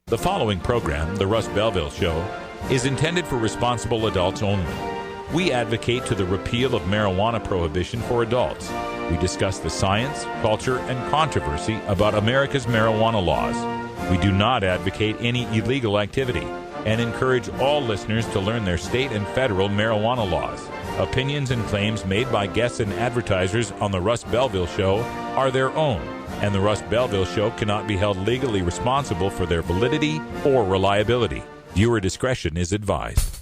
The following program, The Russ Belville Show, is intended for responsible adults only. We advocate to the repeal of marijuana prohibition for adults. We discuss the science, culture, and controversy about America's marijuana laws. We do not advocate any illegal activity and encourage all listeners to learn their state and federal marijuana laws. Opinions and claims made by guests and advertisers on The Russ Belville Show are their own, and The Russ Belville Show cannot be held legally responsible for their validity or reliability. Viewer discretion is advised.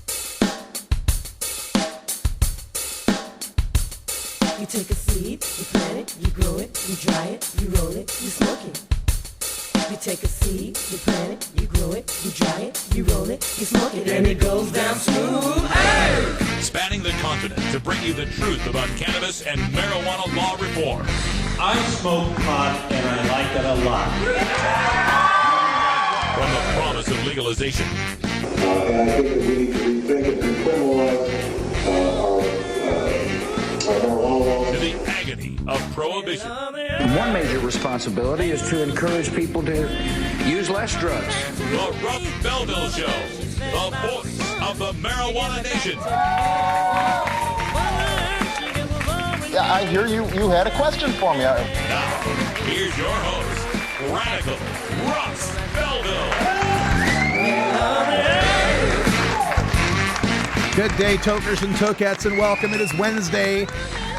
You take a seed, you plant it, you grow it, you dry it, you roll it, you smoke it. You take a seed, you plant it, you grow it, you dry it, you roll it, you smoke it, and it goes down smooth. Hey! Spanning the continent to bring you the truth about cannabis and marijuana law reform. I smoke pot and I like it a lot. From the promise of legalization. And I think that we need to rethink and decriminalize our marijuana laws. To the agony of prohibition. One major responsibility is to encourage people to use less drugs. The Russ Belville Show, the voice of the marijuana nation. Yeah, I hear you had a question for me. Now, here's your host, Radical Russ Belville. Good day, tokers and tokettes, and welcome. It is Wednesday,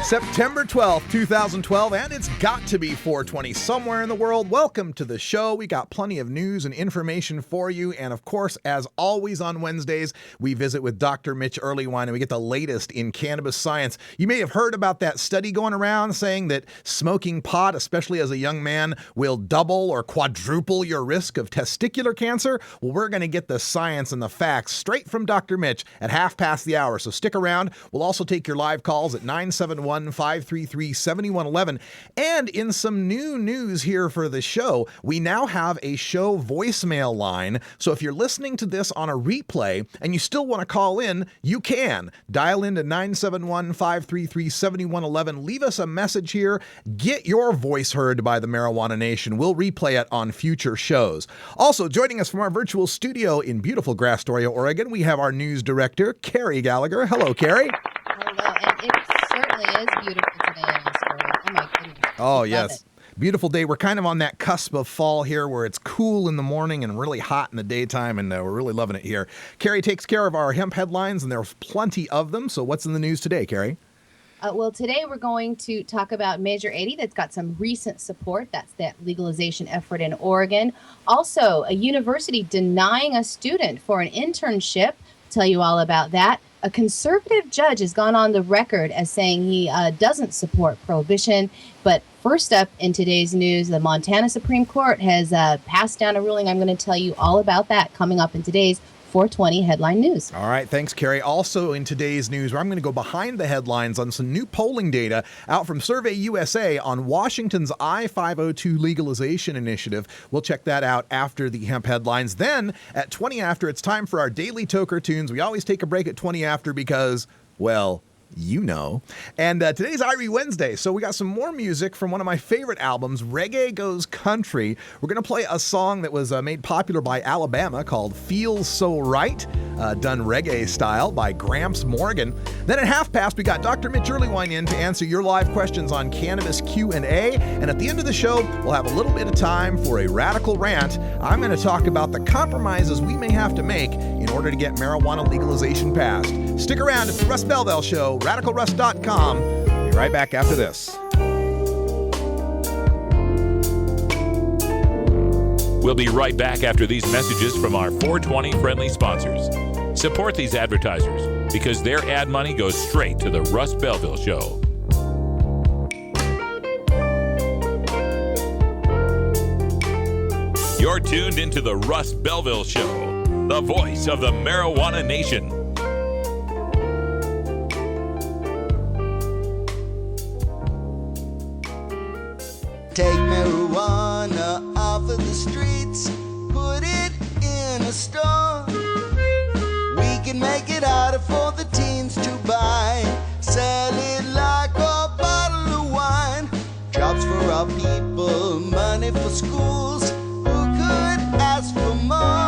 September 12th, 2012, and it's got to be 420 somewhere in the world. Welcome to the show. We got plenty of news and information for you, and of course, as always on Wednesdays, we visit with Dr. Mitch Earlywine, and we get the latest in cannabis science. You may have heard about that study going around saying that smoking pot, especially as a young man, will double or quadruple your risk of testicular cancer. Well, we're going to get the science and the facts straight from Dr. Mitch at half past the hour, so stick around. We'll also take your live calls at 971-533-7111. And in some new news here for the show, we now have a show voicemail line. So if you're listening to this on a replay and you still want to call in, you can. Dial into 971-533-7111. Leave us a message here. Get your voice heard by the Marijuana Nation. We'll replay it on future shows. Also, joining us from our virtual studio in beautiful Grastoria, Oregon, we have our news director, Carrie Gallagher. Hello, Carrie. Hello, and it certainly is beautiful today in Astoria. Oh, my goodness. Oh, Love yes. it. Beautiful day. We're kind of on that cusp of fall here where it's cool in the morning and really hot in the daytime, and we're really loving it here. Carrie takes care of our hemp headlines, and there's plenty of them. So what's in the news today, Carrie? Well, today we're going to talk about Measure 80 that's got some recent support. That's that legalization effort in Oregon. Also, a university denying a student for an internship. Tell you all about that. A conservative judge has gone on the record as saying he doesn't support prohibition. But first up in today's news, the Montana Supreme Court has passed down a ruling. I'm going to tell you all about that coming up in today's 420 headline news. All right. Thanks, Carrie. Also in today's news, where I'm going to go behind the headlines on some new polling data out from Survey USA on Washington's I-502 legalization initiative. We'll check that out after the hemp headlines. Then at 20 after, it's time for our daily Toker Tunes. We always take a break at 20 after because, well, you know. And today's Irie Wednesday, so we got some more music from one of my favorite albums, Reggae Goes Country. We're going to play a song that was made popular by Alabama called Feels So Right, done reggae style by Gramps Morgan. Then at half past, we got Dr. Mitch Earlywine in to answer your live questions on cannabis Q&A. And at the end of the show, we'll have a little bit of time for a radical rant. I'm going to talk about the compromises we may have to make in order to get marijuana legalization passed. Stick around. It's the Russ Belville Show, RadicalRuss.com. Be right back after this. We'll be right back after these messages from our 420 friendly sponsors. Support these advertisers because their ad money goes straight to the Russ Belville Show. You're tuned into the Russ Belville Show, the voice of the marijuana nation. Take marijuana off of the streets, put it in a store. We can make it harder for the teens to buy, sell it like a bottle of wine. Jobs for our people, money for schools, who could ask for more?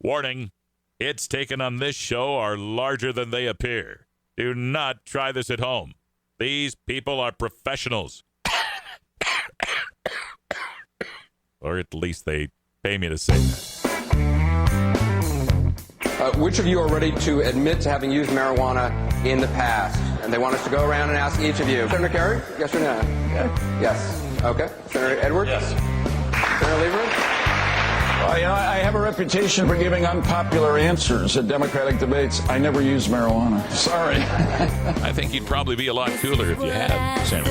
Warning, hits taken on this show are larger than they appear. Do not try this at home. These people are professionals. Or at least they pay me to say that. Which of you are ready to admit to having used marijuana in the past? And they want us to go around and ask each of you. Senator Kerry, yes or no? Yeah. Yes. Okay. Senator Edwards? Yes. Senator Lieber? Well, I have a reputation for giving unpopular answers at Democratic debates. I never use marijuana. Sorry. I think you'd probably be a lot cooler if you had, Senator.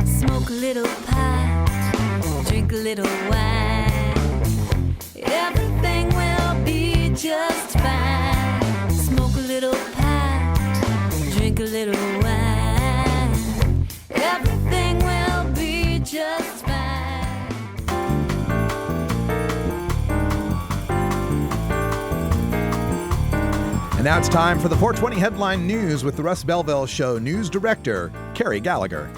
Smoke a little pot, drink a little wine. Everything will be just fine. Smoke a little pot, drink a little wine. Everything will be just fine. And now it's time for the 420 Headline News with the Russ Belville Show News Director, Carrie Gallagher.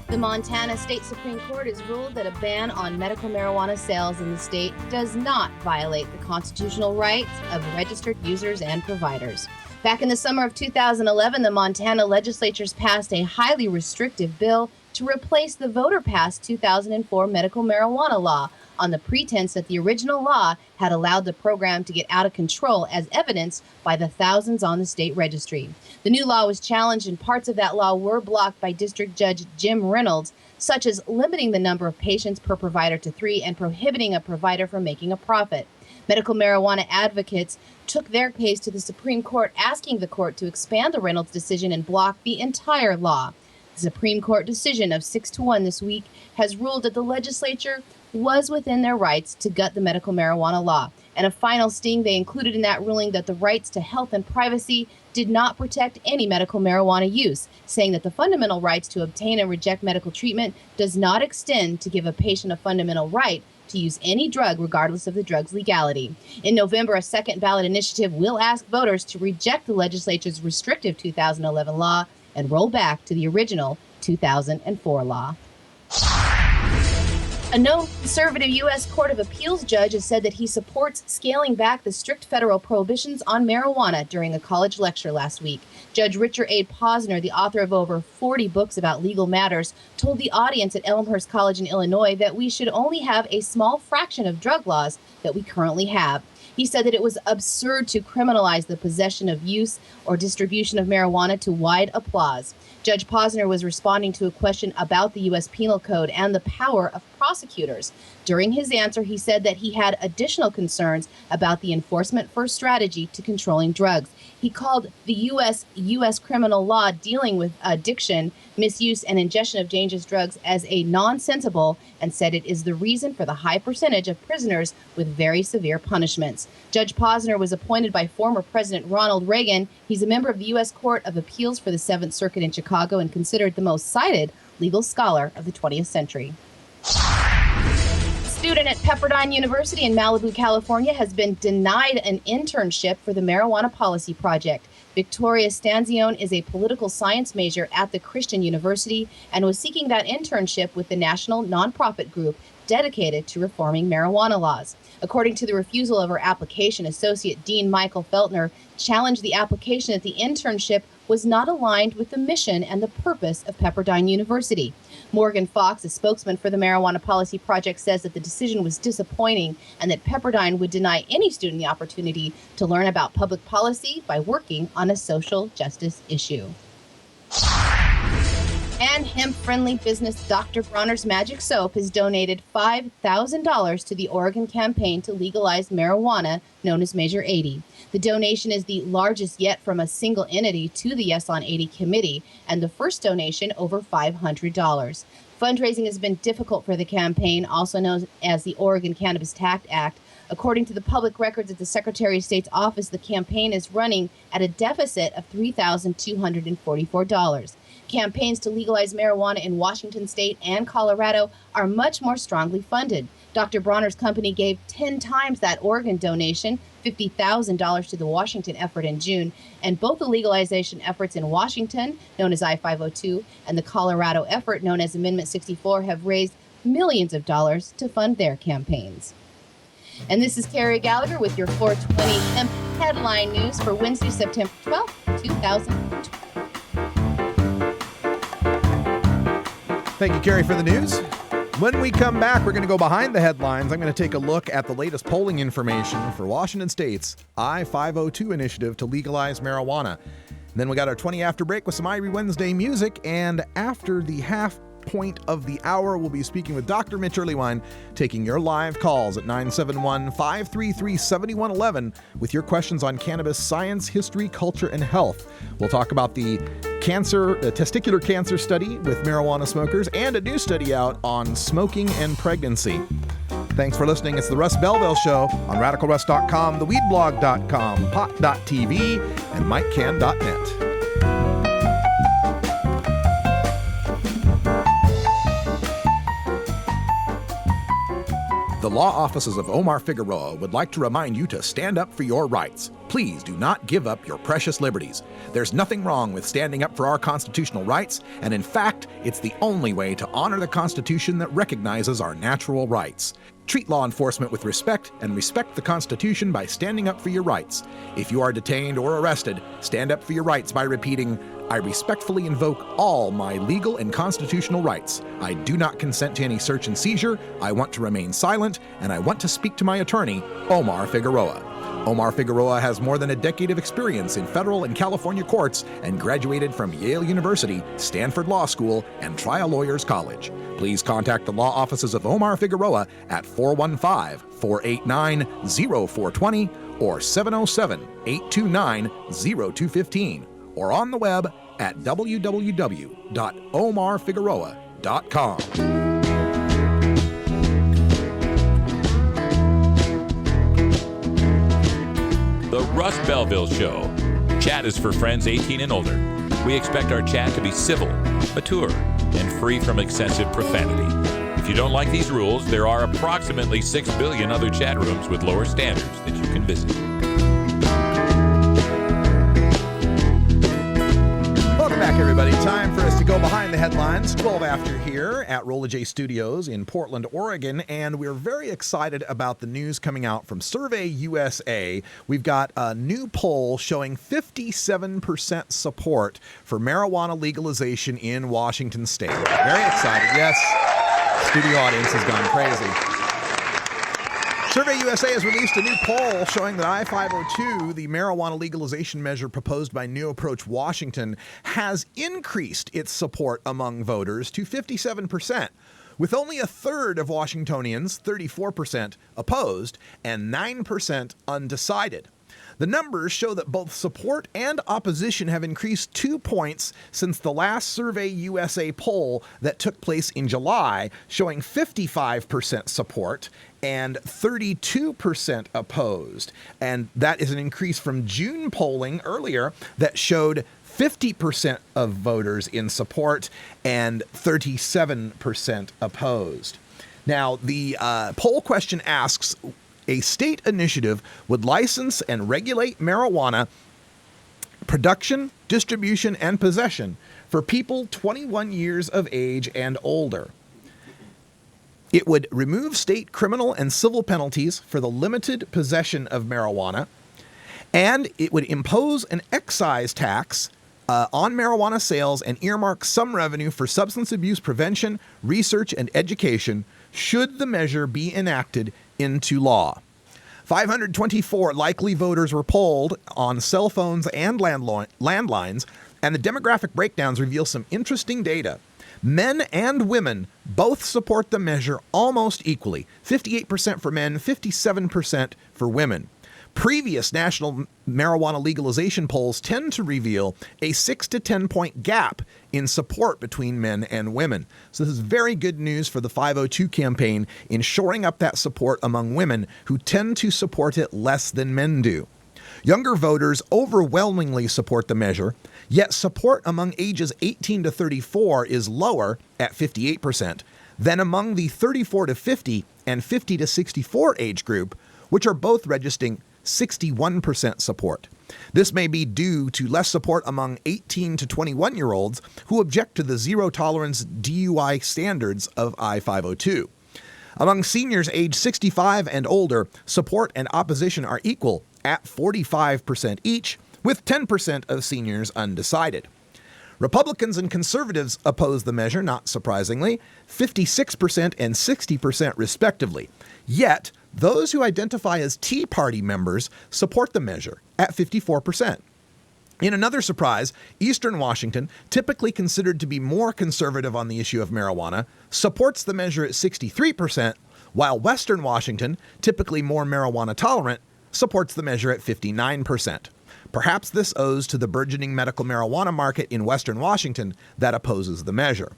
The Montana State Supreme Court has ruled that a ban on medical marijuana sales in the state does not violate the constitutional rights of registered users and providers. Back in the summer of 2011, the Montana legislatures passed a highly restrictive bill to replace the voter-passed 2004 medical marijuana law on the pretense that the original law had allowed the program to get out of control, as evidenced by the thousands on the state registry. The new law was challenged, and parts of that law were blocked by District Judge Jim Reynolds, such as limiting the number of patients per provider to 3 and prohibiting a provider from making a profit. Medical marijuana advocates took their case to the Supreme Court, asking the court to expand the Reynolds decision and block the entire law. The Supreme Court decision of 6-1 this week has ruled that the legislature was within their rights to gut the medical marijuana law. And a final sting, they included in that ruling that the rights to health and privacy did not protect any medical marijuana use, saying that the fundamental rights to obtain and reject medical treatment does not extend to give a patient a fundamental right to use any drug regardless of the drug's legality. In November, a second ballot initiative will ask voters to reject the legislature's restrictive 2011 law and roll back to the original 2004 law. A known conservative U.S. Court of Appeals judge has said that he supports scaling back the strict federal prohibitions on marijuana during a college lecture last week. Judge Richard A. Posner, the author of over 40 books about legal matters, told the audience at Elmhurst College in Illinois that we should only have a small fraction of drug laws that we currently have. He said that it was absurd to criminalize the possession of use or distribution of marijuana to wide applause. Judge Posner was responding to a question about the U.S. Penal Code and the power of prosecutors. During his answer, he said that he had additional concerns about the enforcement-first strategy to controlling drugs. He called the U.S. criminal law dealing with addiction, misuse, and ingestion of dangerous drugs as a nonsensical, and said it is the reason for the high percentage of prisoners with very severe punishments. Judge Posner was appointed by former President Ronald Reagan. He's a member of the U.S. Court of Appeals for the Seventh Circuit in Chicago and considered the most cited legal scholar of the 20th century. Student at Pepperdine University in Malibu, California, has been denied an internship for the Marijuana Policy Project. Victoria Stanzione is a political science major at the Christian University and was seeking that internship with the national nonprofit group dedicated to reforming marijuana laws. According to the refusal of her application, Associate Dean Michael Feltner challenged the application that the internship was not aligned with the mission and the purpose of Pepperdine University. Morgan Fox, a spokesman for the Marijuana Policy Project, says that the decision was disappointing and that Pepperdine would deny any student the opportunity to learn about public policy by working on a social justice issue. And hemp-friendly business Dr. Bronner's Magic Soap has donated $5,000 to the Oregon campaign to legalize marijuana, known as Measure 80. The donation is the largest yet from a single entity to the Yes on 80 committee, and the first donation over $500. Fundraising has been difficult for the campaign, also known as the Oregon Cannabis Tax Act. According to the public records at the Secretary of State's office, the campaign is running at a deficit of $3,244. Campaigns to legalize marijuana in Washington state and Colorado are much more strongly funded. Dr. Bronner's company gave 10 times that Oregon donation, $50,000 to the Washington effort in June, and both the legalization efforts in Washington, known as I-502, and the Colorado effort, known as Amendment 64, have raised millions of dollars to fund their campaigns. And this is Carrie Gallagher with your 420 Hemp headline news for Wednesday, September 12th, 2020. Thank you, Carrie, for the news. When we come back, we're going to go behind the headlines. I'm going to take a look at the latest polling information for Washington State's I-502 initiative to legalize marijuana. And then we got our 20 after break with some Irie Wednesday music. And after the half point of the hour, we'll be speaking with Dr. Mitch Earlywine, taking your live calls at 971-533-7111 with your questions on cannabis science, history, culture, and health. We'll talk about the testicular cancer study with marijuana smokers and a new study out on smoking and pregnancy. Thanks for listening. It's the Russ Belville Show on RadicalRuss.com, theweedblog.com, pot.tv, and MikeCann.net. The law offices of Omar Figueroa would like to remind you to stand up for your rights. Please do not give up your precious liberties. There's nothing wrong with standing up for our constitutional rights, and in fact, it's the only way to honor the Constitution that recognizes our natural rights. Treat law enforcement with respect and respect the Constitution by standing up for your rights. If you are detained or arrested, stand up for your rights by repeating, "I respectfully invoke all my legal and constitutional rights. I do not consent to any search and seizure. I want to remain silent, and I want to speak to my attorney, Omar Figueroa." Omar Figueroa has more than a decade of experience in federal and California courts and graduated from Yale University, Stanford Law School, and Trial Lawyers College. Please contact the law offices of Omar Figueroa at 415-489-0420 or 707-829-0215 or on the web at www.omarfigueroa.com. The Russ Belville Show. Chat is for friends 18 and older. We expect our chat to be civil, mature, and free from excessive profanity. If you don't like these rules, there are approximately 6 billion other chat rooms with lower standards that you can visit. Welcome back, everybody. Time for us to go behind the headlines. 12 after here at Rolla J Studios in Portland, Oregon, and we're very excited about the news coming out from Survey USA. We've got a new poll showing 57% support for marijuana legalization in Washington State. Very excited. Yes, studio audience has gone crazy. Survey USA has released a new poll showing that I-502, the marijuana legalization measure proposed by New Approach Washington, has increased its support among voters to 57%, with only a third of Washingtonians, 34%, opposed and 9% undecided. The numbers show that both support and opposition have increased 2 points since the last Survey USA poll that took place in July, showing 55% support and 32% opposed. And that is an increase from June polling earlier that showed 50% of voters in support and 37% opposed. Now, the poll question asks, a state initiative would license and regulate marijuana production, distribution, and possession for people 21 years of age and older. It would remove state criminal and civil penalties for the limited possession of marijuana, and it would impose an excise tax on marijuana sales and earmark some revenue for substance abuse prevention, research, and education should the measure be enacted into law. 524 likely voters were polled on cell phones and landlines, and the demographic breakdowns reveal some interesting data. Men and women both support the measure almost equally, 58% for men, 57% for women. Previous national marijuana legalization polls tend to reveal a 6 to 10 point gap in support between men and women. So this is very good news for the 502 campaign in shoring up that support among women who tend to support it less than men do. Younger voters overwhelmingly support the measure, yet support among ages 18 to 34 is lower at 58% than among the 34 to 50 and 50 to 64 age group, which are both registering 61% support. This may be due to less support among 18 to 21-year-olds who object to the zero-tolerance DUI standards of I-502. Among seniors aged 65 and older, support and opposition are equal at 45% each, with 10% of seniors undecided. Republicans and conservatives oppose the measure, not surprisingly, 56% and 60% respectively. Yet, those who identify as Tea Party members support the measure at 54%. In another surprise, Eastern Washington, typically considered to be more conservative on the issue of marijuana, supports the measure at 63%, while Western Washington, typically more marijuana tolerant, supports the measure at 59%. Perhaps this owes to the burgeoning medical marijuana market in Western Washington that opposes the measure.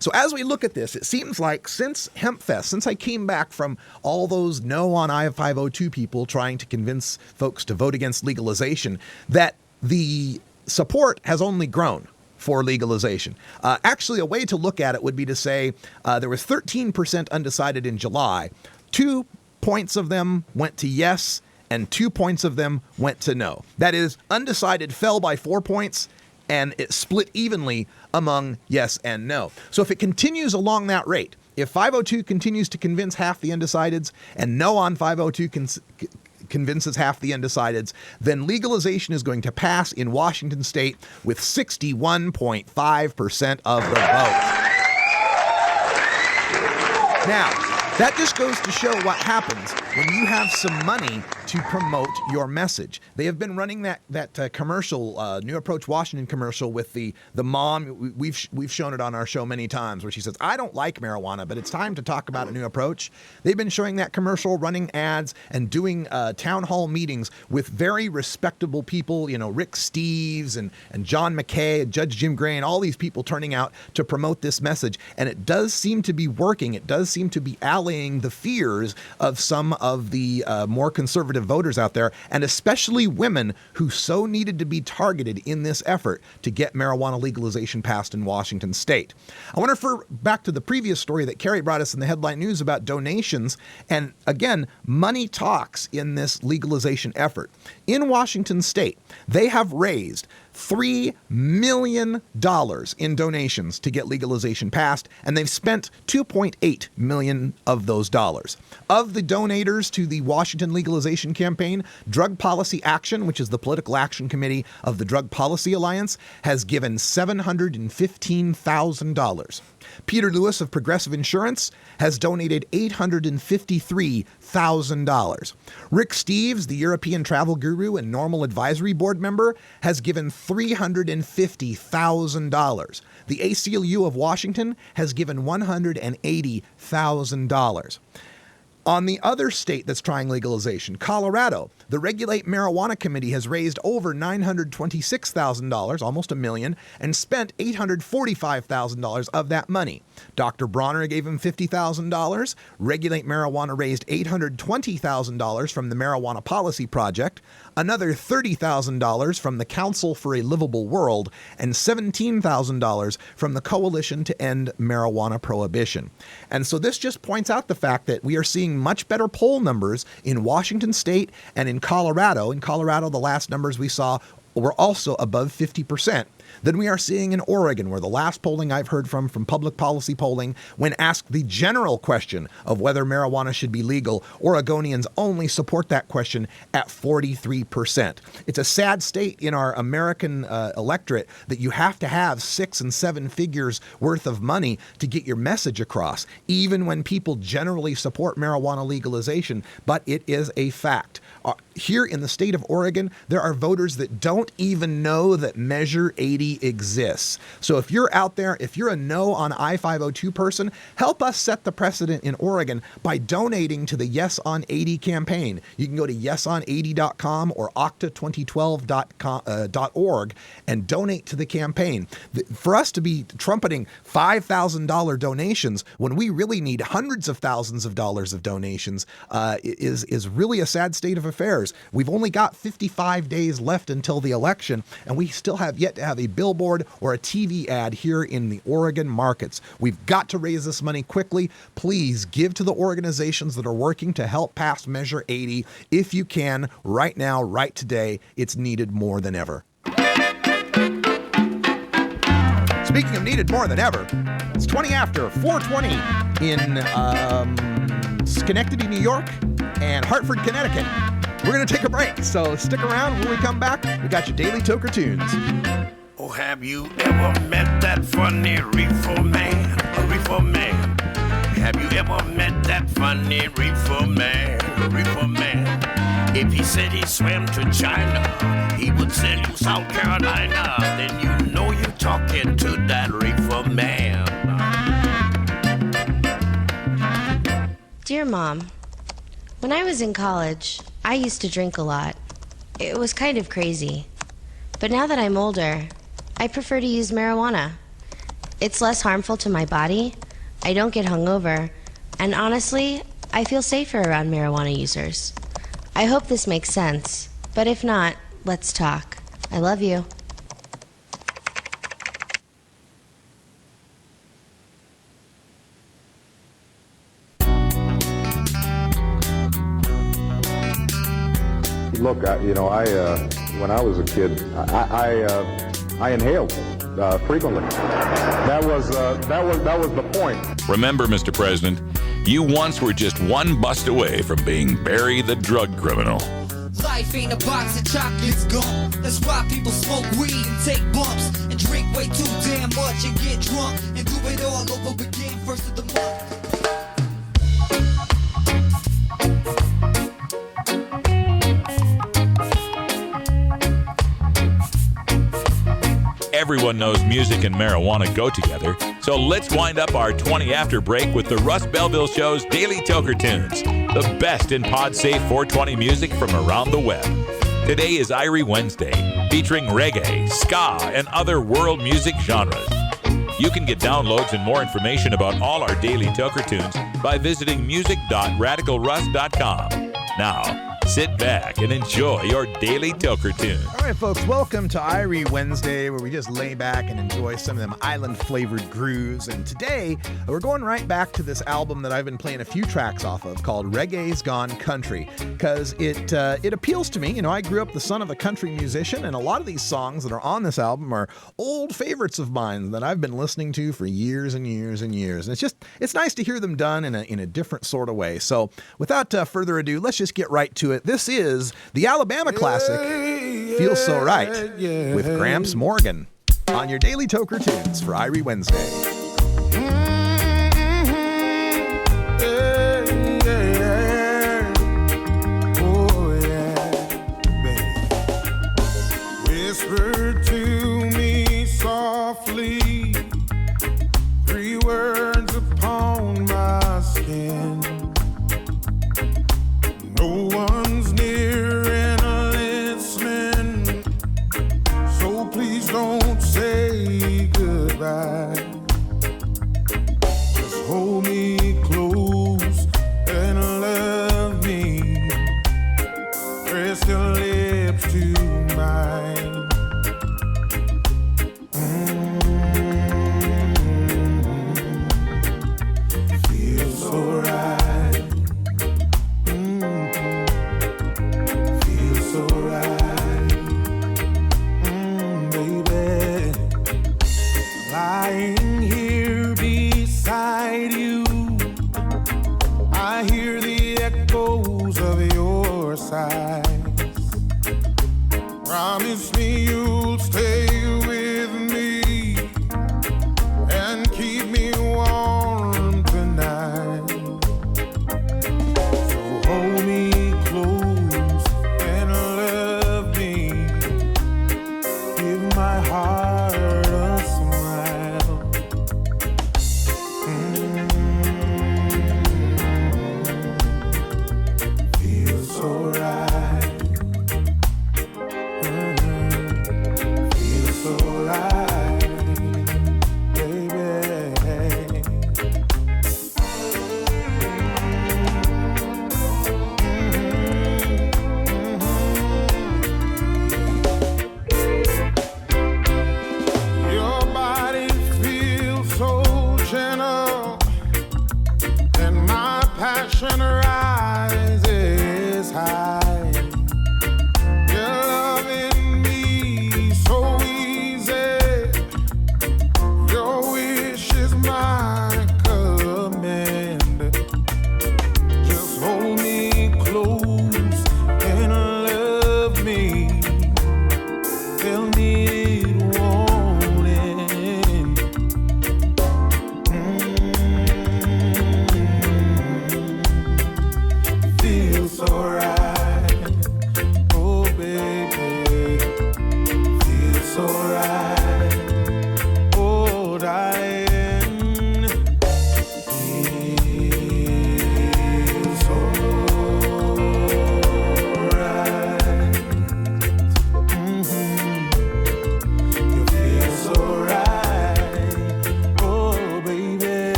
So as we look at this, it seems like since HempFest, since I came back from all those no on I-502 people trying to convince folks to vote against legalization, that the support has only grown for legalization. Actually, a way to look at it would be to say there was 13% undecided in July. 2 points of them went to yes, and 2 points of them went to no. That is, undecided fell by 4 points, and it split evenly among yes and no. So if it continues along that rate, if 502 continues to convince half the undecideds, and no on 502 convinces half the undecideds, then legalization is going to pass in Washington state with 61.5% of the vote. Now, that just goes to show what happens when you have some money to promote your message. They have been running that commercial, New Approach Washington commercial with the mom. We've shown it on our show many times where she says, I don't like marijuana, but it's time to talk about a new approach. They've been showing that commercial, running ads, and doing town hall meetings with very respectable people, you know, Rick Steves and John McKay and Judge Jim Gray and all these people turning out to promote this message. And it does seem to be working. It does seem to be allaying the fears of some of the more conservative voters out there, and especially women who so needed to be targeted in this effort to get marijuana legalization passed in Washington state. I want to refer back to the previous story that Carrie brought us in the headline news about donations. And again, money talks in this legalization effort. In Washington state, they have raised $3 million in donations to get legalization passed, and they've spent $2.8 million of those dollars. Of the donators to the Washington legalization campaign, Drug Policy Action, which is the political action committee of the Drug Policy Alliance, has given $715,000. Peter Lewis of Progressive Insurance has donated $853,000. Rick Steves, the European travel guru and Normal Advisory Board member, has given $350,000. The ACLU of Washington has given $180,000. On the other state that's trying legalization, Colorado, the Regulate Marijuana Committee has raised over $926,000, almost $1 million, and spent $845,000 of that money. Dr. Bronner gave him $50,000. Regulate Marijuana raised $820,000 from the Marijuana Policy Project, another $30,000 from the Council for a Livable World, and $17,000 from the Coalition to End Marijuana Prohibition. And so this just points out the fact that we are seeing much better poll numbers in Washington state and in Colorado. In Colorado, the last numbers we saw were also above 50%. Than we are seeing in Oregon, where the last polling I've heard from public policy polling, when asked the general question of whether marijuana should be legal, Oregonians only support that question at 43%. It's a sad state in our American electorate that you have to have 6 and 7 figures worth of money to get your message across, even when people generally support marijuana legalization. But it is a fact. Here in the state of Oregon, there are voters that don't even know that Measure 80 exists. So if you're out there, if you're a no on I-502 person, help us set the precedent in Oregon by donating to the Yes on 80 campaign. You can go to yeson80.com or octa2012.org and donate to the campaign. For us to be trumpeting $5,000 donations when we really need hundreds of thousands of dollars of donations is really a sad state of affairs. We've only got 55 days left until the election, and we still have yet to have a billboard or a TV ad here in the Oregon markets. We've got to raise this money quickly. Please give to the organizations that are working to help pass Measure 80 if you can, right now, right today. It's needed more than ever. Speaking of needed more than ever, it's 20 after 4:20 in Schenectady, New York, and Hartford, Connecticut. We're going to take a break, so stick around. When we come back, we got your Daily Toker Tunes. Oh, have you ever met that funny reefer man? A reefer man. Have you ever met that funny reefer man? A reefer man. If he said he swam to China, he would sell you South Carolina. Then you know you're talking to that reefer man. Dear Mom, when I was in college, I used to drink a lot. It was kind of crazy. But now that I'm older, I prefer to use marijuana. It's less harmful to my body, I don't get hungover, and honestly, I feel safer around marijuana users. I hope this makes sense, but if not, let's talk. I love you. Look, when I was a kid, I inhaled frequently. That was the point. Remember, Mr. President, you once were just one bust away from being Barry the drug criminal. Life ain't a box of chocolates gum. That's why people smoke weed and take bumps and drink way too damn much and get drunk and do it all over again first of the month. Everyone knows music and marijuana go together, so let's wind up our 20 after break with the Russ Belville Show's Daily Toker Tunes, the best in pod-safe 420 music from around the web. Today is Irie Wednesday, featuring reggae, ska, and other world music genres. You can get downloads and more information about all our Daily Toker Tunes by visiting music.radicalruss.com. Now, sit back and enjoy your Daily Toker Tune. All right, folks, welcome to Irie Wednesday, where we just lay back and enjoy some of them island-flavored grooves. And today, we're going right back to this album that I've been playing a few tracks off of called Reggae's Gone Country, because it appeals to me. You know, I grew up the son of a country musician, and a lot of these songs that are on this album are old favorites of mine that I've been listening to for years and years and years. And it's nice to hear them done in a different sort of way. So without further ado, let's just get right to it. This is the Alabama classic, Feels So Right, with Gramps Morgan on your Daily Toker Tunes for Irie Wednesday. Whisper to me softly 3 words upon my skin. No one's near and listening, so please don't say goodbye. Just hold me close and love me. Press your lips to mine. Feels so right. So right, baby, lying here beside you, I hear the echoes of your sighs. Promise me you'll stay with me and keep me warm tonight. So hold me close and love me. Give my heart a smile. Feels so right. Feels so right, baby. Your body feels so gentle, and my passion rises high. You're loving me so easy. Your wish is my command.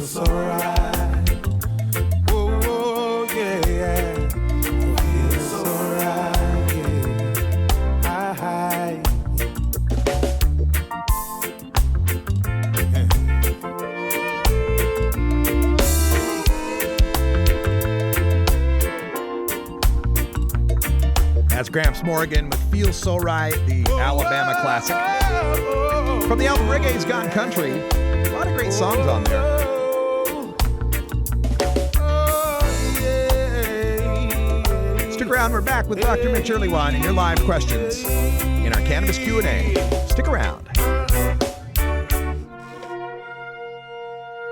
feels so right. Oh, oh yeah, yeah. It feels so right, yeah. Hi. That's Gramps Morgan with Feels So Right, the Alabama classic. From the album Reggae's Gone Country. A lot of great songs on there. Stick around, we're back with Dr. Mitch Earlywine and your live questions in our Cannabis Q&A. Stick around.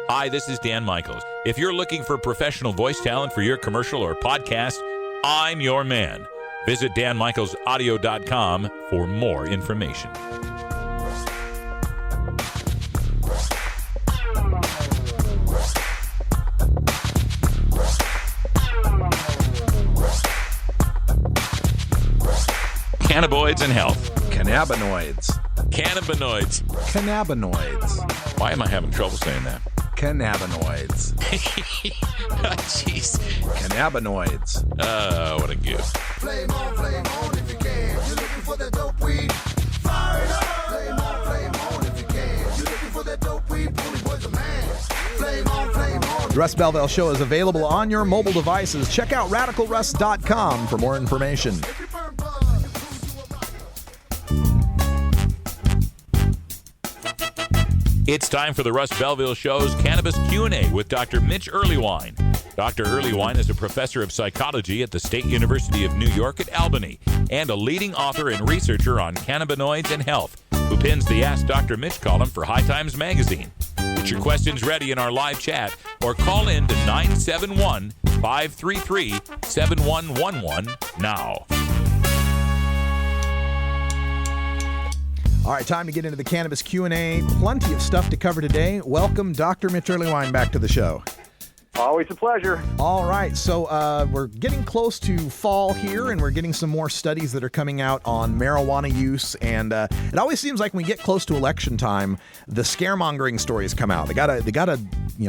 Hi, this is Dan Michaels. If you're looking for professional voice talent for your commercial or podcast, I'm your man. Visit danmichaelsaudio.com for more information. Cannabinoids and health. Cannabinoids. Cannabinoids. Cannabinoids. Why am I having trouble saying that? Cannabinoids. Jeez. Cannabinoids. What a goof. Flame on if you can. You're looking for the dope weed. Fire it up. Flame on if you can. You're looking for that dope weed. Pony boy's a man. Flame on. The Russ Belville Show is available on your mobile devices. Check out RadicalRuss.com for more information. It's time for the Russ Belville Show's Cannabis Q&A with Dr. Mitch Earlywine. Dr. Earlywine is a professor of psychology at the State University of New York at Albany and a leading author and researcher on cannabinoids and health, who pins the Ask Dr. Mitch column for High Times magazine. Get your questions ready in our live chat or call in to 971-533-7111 now. All right, time to get into the Cannabis Q&A. Plenty of stuff to cover today. Welcome, Dr. Mitch Earlywine, back to the show. Always a pleasure. All right, so we're getting close to fall here, and we're getting some more studies that are coming out on marijuana use. And it always seems like when we get close to election time, the scaremongering stories come out. They gotta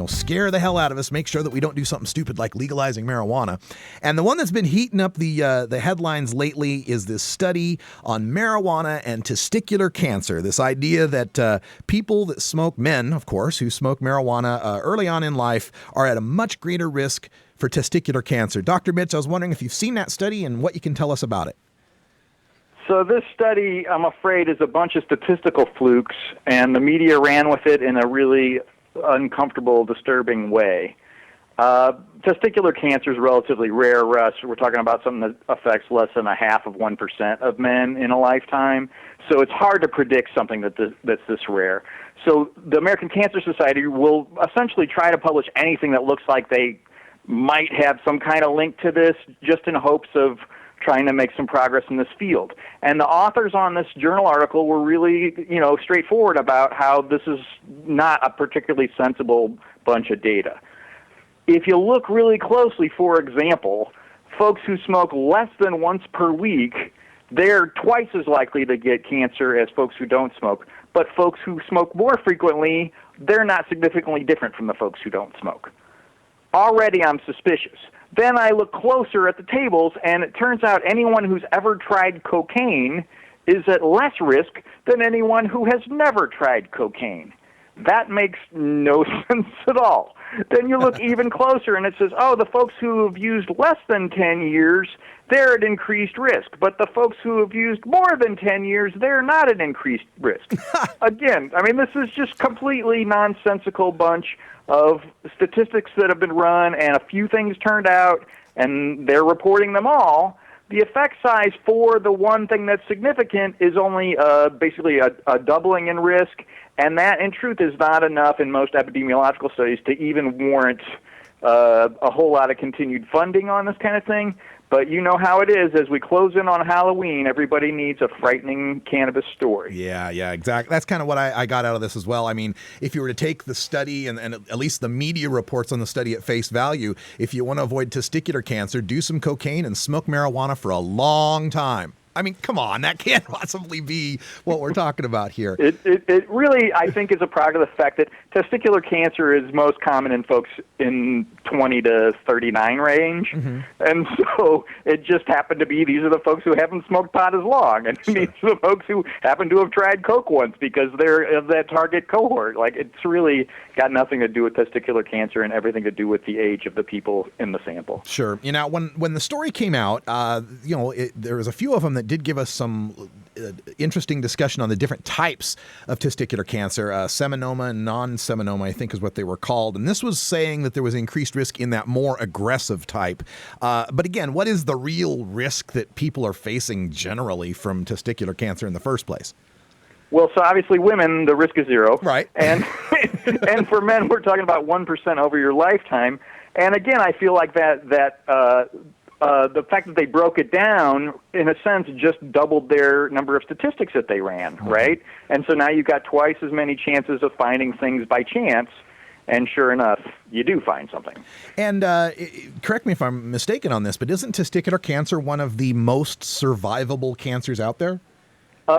scare the hell out of us, make sure that we don't do something stupid like legalizing marijuana. And the one that's been heating up the headlines lately is this study on marijuana and testicular cancer. This idea that people that smoke, men, of course, who smoke marijuana early on in life are at a much greater risk for testicular cancer. Dr. Mitch, I was wondering if you've seen that study and what you can tell us about it. So this study, I'm afraid, is a bunch of statistical flukes, and the media ran with it in a really uncomfortable, disturbing way. Testicular cancer is relatively rare, Russ. We're talking about something that affects less than 0.5% of men in a lifetime. So it's hard to predict something that's this rare. So the American Cancer Society will essentially try to publish anything that looks like they might have some kind of link to this, just in hopes of trying to make some progress in this field. And the authors on this journal article were really, straightforward about how this is not a particularly sensible bunch of data. If you look really closely, for example, folks who smoke less than once per week, they're twice as likely to get cancer as folks who don't smoke. But folks who smoke more frequently, they're not significantly different from the folks who don't smoke. Already I'm suspicious. Then I look closer at the tables, and it turns out anyone who's ever tried cocaine is at less risk than anyone who has never tried cocaine. That makes no sense at all. Then you look even closer, and it says, the folks who have used less than 10 years, they're at increased risk. But the folks who have used more than 10 years, they're not at increased risk. Again, this is just completely nonsensical bunch of statistics that have been run, and a few things turned out, and they're reporting them all. The effect size for the one thing that's significant is only basically a doubling in risk, and that, in truth, is not enough in most epidemiological studies to even warrant a whole lot of continued funding on this kind of thing. But you know how it is. As we close in on Halloween, everybody needs a frightening cannabis story. Yeah, exactly. That's kind of what I got out of this as well. If you were to take the study and at least the media reports on the study at face value, if you want to avoid testicular cancer, do some cocaine and smoke marijuana for a long time. I mean, come on, that can't possibly be what we're talking about here. It really, I think, is a product of the fact that testicular cancer is most common in folks in 20 to 39 range. Mm-hmm. And so it just happened to be these are the folks who haven't smoked pot as long. And these are the folks who happen to have tried Coke once because they're of that target cohort. Like, it's really got nothing to do with testicular cancer and everything to do with the age of the people in the sample. Sure. You know, when the story came out, there was a few of them that did give us some interesting discussion on the different types of testicular cancer. Seminoma and non-seminoma, I think, is what they were called. And this was saying that there was increased risk in that more aggressive type. But again, what is the real risk that people are facing generally from testicular cancer in the first place? Well, so obviously women, the risk is zero. Right. And and for men, we're talking about 1% over your lifetime. And again, I feel like the fact that they broke it down, in a sense, just doubled their number of statistics that they ran, right? And so now you've got twice as many chances of finding things by chance, and sure enough, you do find something. And correct me if I'm mistaken on this, but isn't testicular cancer one of the most survivable cancers out there?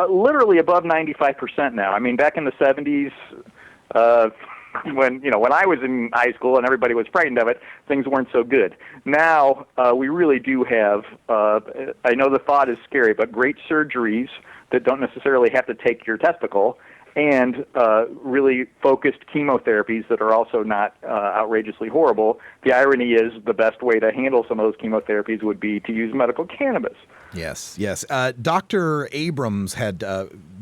Literally above 95% now. I mean, back in the 70s, when I was in high school and everybody was frightened of it, things weren't so good. Now we really do have, I know the thought is scary, but great surgeries that don't necessarily have to take your testicle, and really focused chemotherapies that are also not outrageously horrible. The irony is the best way to handle some of those chemotherapies would be to use medical cannabis. Yes. Dr. Abrams had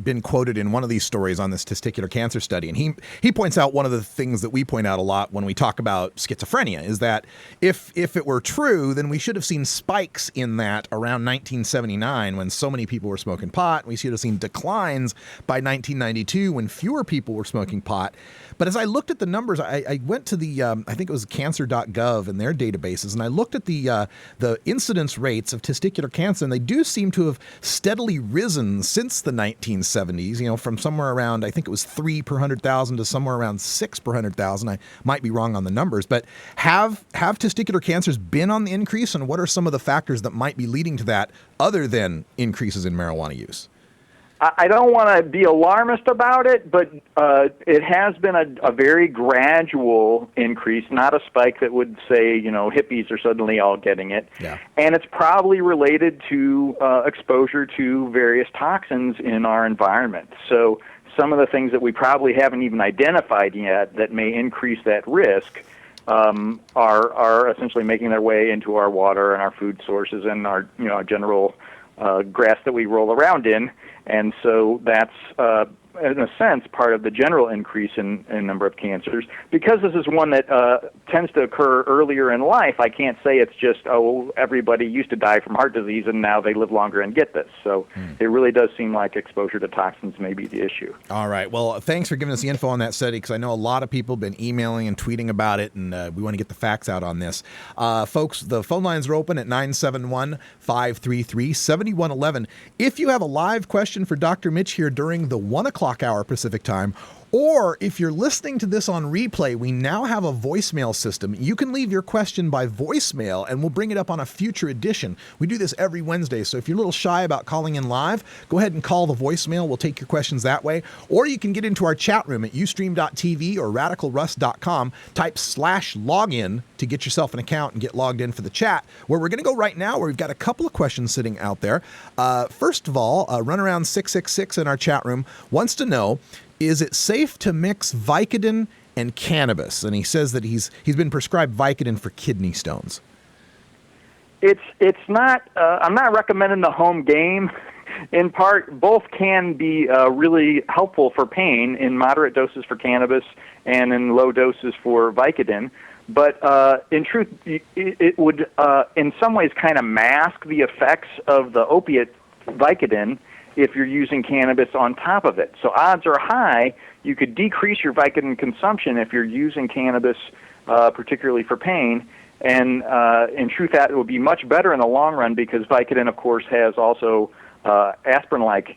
been quoted in one of these stories on this testicular cancer study, and he points out one of the things that we point out a lot when we talk about schizophrenia is that if it were true, then we should have seen spikes in that around 1979 when so many people were smoking pot. We should have seen declines by 1992 when fewer people were smoking pot. But as I looked at the numbers, I went to the I think it was cancer.gov and their databases, and I looked at the incidence rates of testicular cancer, and they do seem to have steadily risen since the 1970s, from somewhere around, I think it was 3 per 100,000 to somewhere around 6 per 100,000. I might be wrong on the numbers, but have testicular cancers been on the increase, and what are some of the factors that might be leading to that other than increases in marijuana use? I don't want to be alarmist about it, but it has been a very gradual increase, not a spike that would say, hippies are suddenly all getting it. Yeah. And it's probably related to exposure to various toxins in our environment. So some of the things that we probably haven't even identified yet that may increase that risk are essentially making their way into our water and our food sources and our general grass that we roll around in. And so that's, in a sense, part of the general increase in number of cancers. Because this is one that tends to occur earlier in life, I can't say it's just, everybody used to die from heart disease and now they live longer and get this. So it really does seem like exposure to toxins may be the issue. All right. Well, thanks for giving us the info on that study, because I know a lot of people have been emailing and tweeting about it, and we want to get the facts out on this. Folks, the phone lines are open at 971-533-7111. If you have a live question for Dr. Mitch here during the 1 o'clock hour Pacific time, or if you're listening to this on replay, we now have a voicemail system. You can leave your question by voicemail, and we'll bring it up on a future edition. We do this every Wednesday, so if you're a little shy about calling in live, go ahead and call the voicemail. We'll take your questions that way. Or you can get into our chat room at ustream.tv or radicalruss.com. Type /login to get yourself an account and get logged in for the chat, where we're going to go right now, where we've got a couple of questions sitting out there. First of all, Runaround 666 in our chat room wants to know, is it safe to mix Vicodin and cannabis? And he says that he's been prescribed Vicodin for kidney stones. It's not. I'm not recommending the home game. In part, both can be really helpful for pain in moderate doses for cannabis and in low doses for Vicodin. But in truth, it would in some ways kind of mask the effects of the opiate Vicodin if you're using cannabis on top of it. So odds are high you could decrease your Vicodin consumption if you're using cannabis, particularly for pain. And in truth, that would be much better in the long run, because Vicodin, of course, has also aspirin-like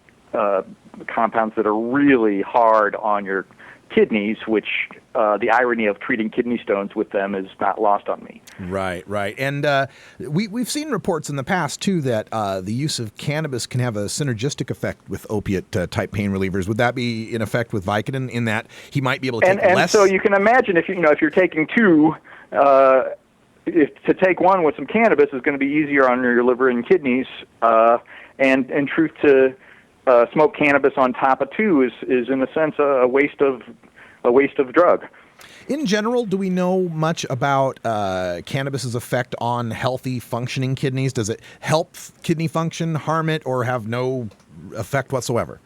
compounds that are really hard on your kidneys, which the irony of treating kidney stones with them is not lost on me. Right. And we've seen reports in the past, too, that the use of cannabis can have a synergistic effect with opiate-type pain relievers. Would that be in effect with Vicodin in that he might be able to take less? And so you can imagine if you're taking two, to take one with some cannabis is going to be easier on your liver and kidneys. And in truth, to smoke cannabis on top of two is in a sense a waste of drug. In general, do we know much about cannabis's effect on healthy, functioning kidneys? Does it help kidney function, harm it, or have no effect whatsoever?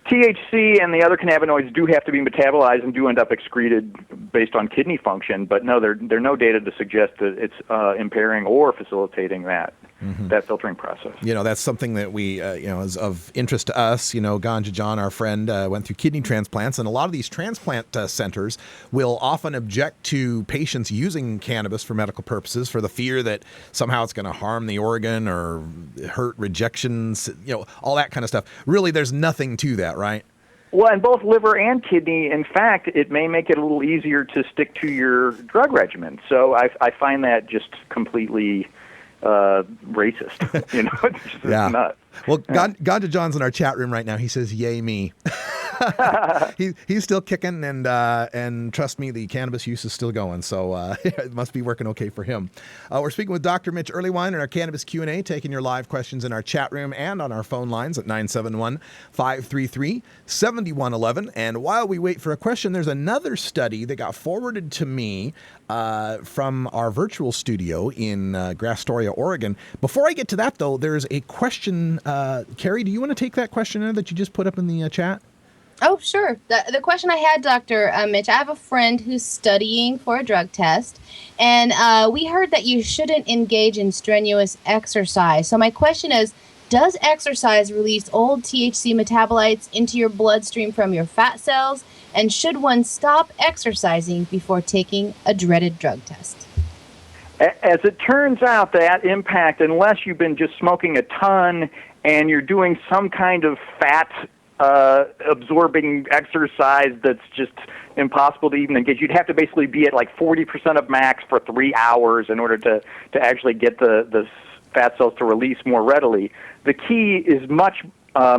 THC and the other cannabinoids do have to be metabolized and do end up excreted based on kidney function, but no, there are no data to suggest that it's impairing or facilitating that filtering process. That's something that we, is of interest to us. Ganja John, our friend, went through kidney transplants, and a lot of these transplant centers will often object to patients using cannabis for medical purposes for the fear that somehow it's going to harm the organ or hurt rejections, all that kind of stuff. Really, there's nothing to that, right? Well, in both liver and kidney, in fact, it may make it a little easier to stick to your drug regimen. So I find that just completely racist. It's just nuts. Well, Ganja John's in our chat room right now. He says, "Yay me." He's still kicking, and trust me, the cannabis use is still going. So it must be working okay for him. We're speaking with Dr. Mitch Earlywine in our Cannabis Q&A, taking your live questions in our chat room and on our phone lines at 971-533-7111. And while we wait for a question, there's another study that got forwarded to me from our virtual studio in Astoria, Oregon. Before I get to that, though, there's a question. Carrie, do you want to take that question that you just put up in the chat? Oh, sure. The question I had, Dr. Mitch, I have a friend who's studying for a drug test, and we heard that you shouldn't engage in strenuous exercise. So my question is, does exercise release old THC metabolites into your bloodstream from your fat cells, and should one stop exercising before taking a dreaded drug test? As it turns out, that impact, unless you've been just smoking a ton and you're doing some kind of fat absorbing exercise that's just impossible to even engage. You'd have to basically be at like 40% of max for 3 hours in order to actually get the fat cells to release more readily. The key is much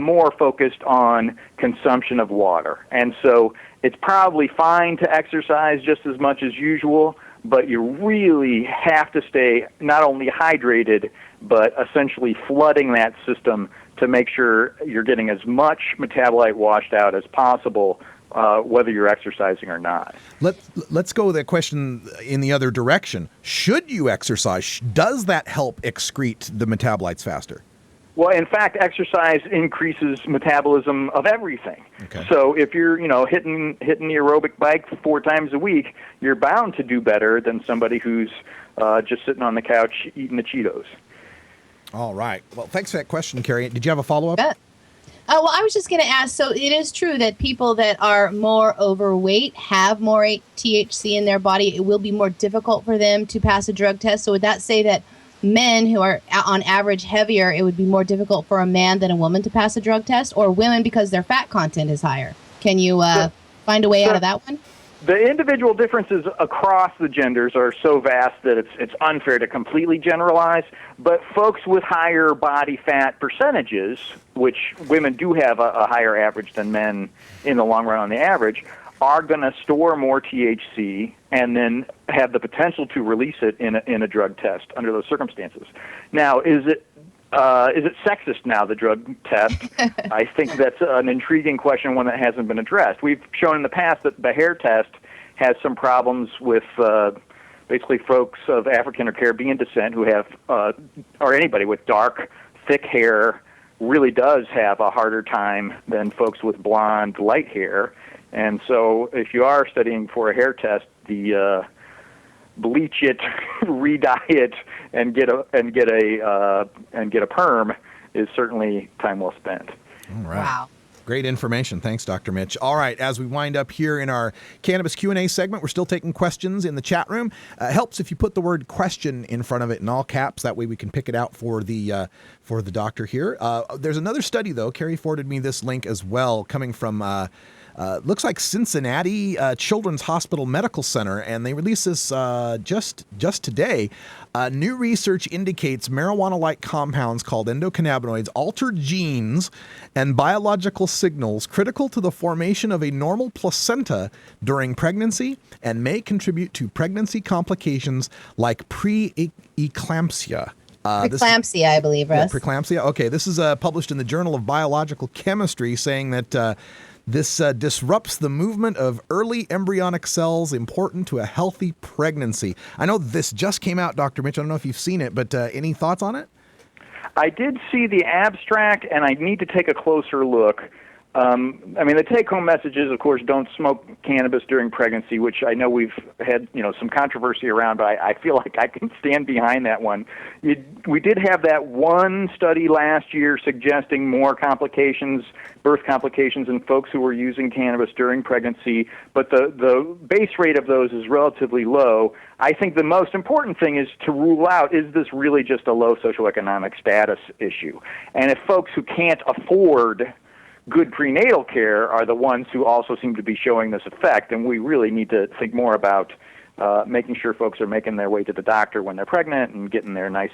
more focused on consumption of water. And so it's probably fine to exercise just as much as usual, but you really have to stay not only hydrated, but essentially flooding that system to make sure you're getting as much metabolite washed out as possible, whether you're exercising or not. Let's go with that question in the other direction. Should you exercise? Does that help excrete the metabolites faster? Well, in fact, exercise increases metabolism of everything. Okay. So if you're, hitting the aerobic bike 4 times a week, you're bound to do better than somebody who's just sitting on the couch eating the Cheetos. All right. Well, thanks for that question, Carrie. Did you have a follow-up? Well, I was just going to ask, so it is true that people that are more overweight have more THC in their body. It will be more difficult for them to pass a drug test. So would that say that men who are on average heavier, it would be more difficult for a man than a woman to pass a drug test, or women because their fat content is higher? Can you find a way out of that one? The individual differences across the genders are so vast that it's unfair to completely generalize, but folks with higher body fat percentages, which women do have a higher average than men in the long run on the average, are going to store more THC and then have the potential to release it in a drug test under those circumstances. Now, is it sexist now, the drug test? I think that's an intriguing question, one that hasn't been addressed. We've shown in the past that the hair test has some problems with basically folks of African or Caribbean descent who have, or anybody with dark, thick hair really does have a harder time than folks with blonde, light hair. And so if you are studying for a hair test, the bleach it, re-dye it, and get a perm is certainly time well spent. All right. Wow. Great information. Thanks, Dr. Mitch. All right, as we wind up here in our Cannabis Q&A segment, we're still taking questions in the chat room. Helps if you put the word question in front of it in all caps. That way we can pick it out for the doctor here. There's another study, though. Carrie forwarded me this link as well, coming from Looks like Cincinnati Children's Hospital Medical Center, and they released this just today. New research indicates marijuana-like compounds called endocannabinoids alter genes and biological signals critical to the formation of a normal placenta during pregnancy and may contribute to pregnancy complications like preeclampsia. Preeclampsia, I believe, Russ. Yeah, preeclampsia. Okay, this is published in the Journal of Biological Chemistry, saying that this disrupts the movement of early embryonic cells important to a healthy pregnancy. I know this just came out, Dr. Mitch. I don't know if you've seen it, but any thoughts on it? I did see the abstract, and I need to take a closer look. The take-home message is, of course, don't smoke cannabis during pregnancy, which I know we've had, some controversy around, but I feel like I can stand behind that one. We did have that one study last year suggesting more complications, birth complications in folks who were using cannabis during pregnancy, but the base rate of those is relatively low. I think the most important thing is to rule out, is this really just a low socioeconomic status issue? And if folks who can't afford good prenatal care are the ones who also seem to be showing this effect, and we really need to think more about making sure folks are making their way to the doctor when they're pregnant and getting their nice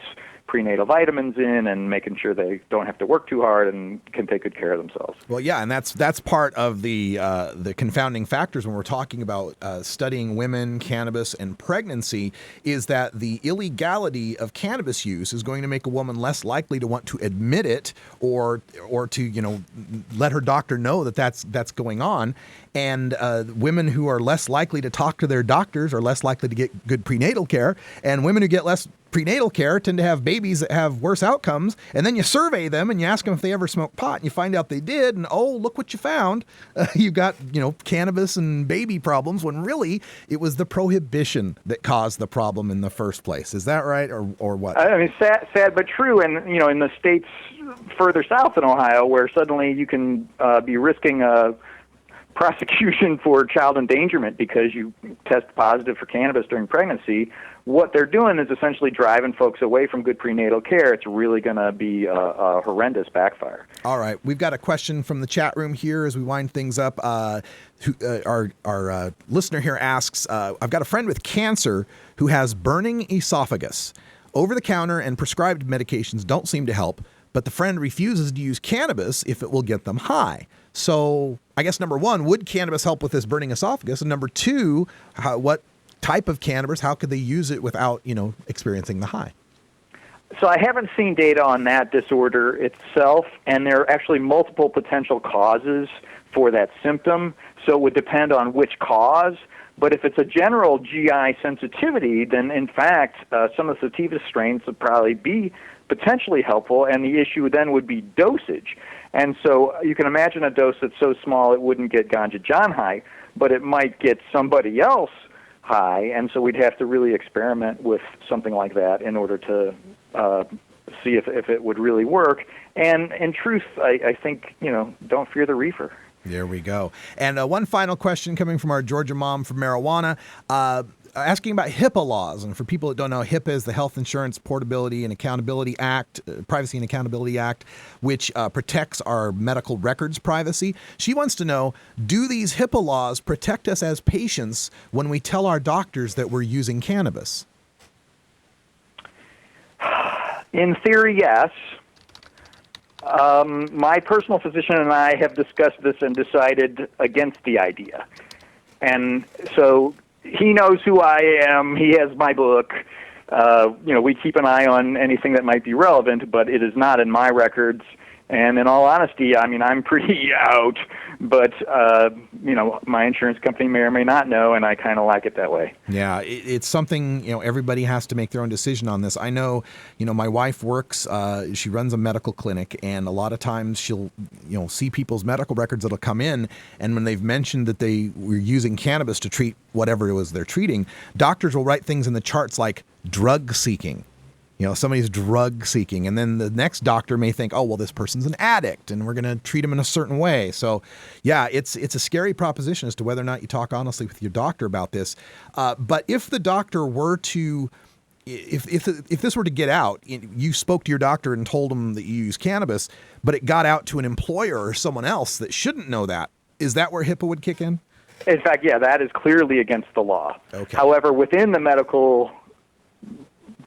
prenatal vitamins in and making sure they don't have to work too hard and can take good care of themselves. Well, yeah, and that's part of the confounding factors when we're talking about studying women, cannabis, and pregnancy, is that the illegality of cannabis use is going to make a woman less likely to want to admit it or to let her doctor know that that's going on. And women who are less likely to talk to their doctors are less likely to get good prenatal care, and women who get less prenatal care tend to have babies that have worse outcomes. And then you survey them and you ask them if they ever smoked pot, and you find out they did, and look what you found. You've got cannabis and baby problems, when really it was the prohibition that caused the problem in the first place. Is that right, or what? I mean, sad but true. And in the states further south in Ohio, where suddenly you can be risking a prosecution for child endangerment because you test positive for cannabis during pregnancy, what they're doing is essentially driving folks away from good prenatal care. It's really going to be a horrendous backfire. All right. We've got a question from the chat room here as we wind things up. Our listener here asks, I've got a friend with cancer who has burning esophagus. Over-the-counter and prescribed medications don't seem to help, but the friend refuses to use cannabis if it will get them high. So I guess, number one, would cannabis help with this burning esophagus? And number two, what type of cannabis, how could they use it without, experiencing the high? So I haven't seen data on that disorder itself, and there are actually multiple potential causes for that symptom, so it would depend on which cause. But if it's a general GI sensitivity, then in fact, some of the sativa strains would probably be potentially helpful, and the issue then would be dosage. And so you can imagine a dose that's so small it wouldn't get Ganja John high, but it might get somebody else high, and so we'd have to really experiment with something like that in order to see if it would really work. And in truth, I think, don't fear the reefer. There we go. And one final question coming from our Georgia mom for marijuana, asking about HIPAA laws. And for people that don't know, HIPAA is the Health Insurance Portability and Accountability Act, Privacy and Accountability Act, which protects our medical records privacy. She wants to know, do these HIPAA laws protect us as patients when we tell our doctors that we're using cannabis? In theory, yes. My personal physician and I have discussed this and decided against the idea. And so he knows who I am. He has my book. We keep an eye on anything that might be relevant, but it is not in my records. And in all honesty, I'm pretty out, but, my insurance company may or may not know, and I kind of like it that way. Yeah, it's something, everybody has to make their own decision on this. I know, my wife works, she runs a medical clinic, and a lot of times she'll, see people's medical records that'll come in, and when they've mentioned that they were using cannabis to treat whatever it was they're treating, doctors will write things in the charts like drug seeking. Somebody's drug seeking, and then the next doctor may think, oh, well, this person's an addict and we're going to treat him in a certain way. So yeah, it's a scary proposition as to whether or not you talk honestly with your doctor about this. But if the doctor were to, if this were to get out, you spoke to your doctor and told him that you use cannabis, but it got out to an employer or someone else that shouldn't know that, Is that where HIPAA would kick in? In fact, yeah, that is clearly against the law. Okay. However, within the medical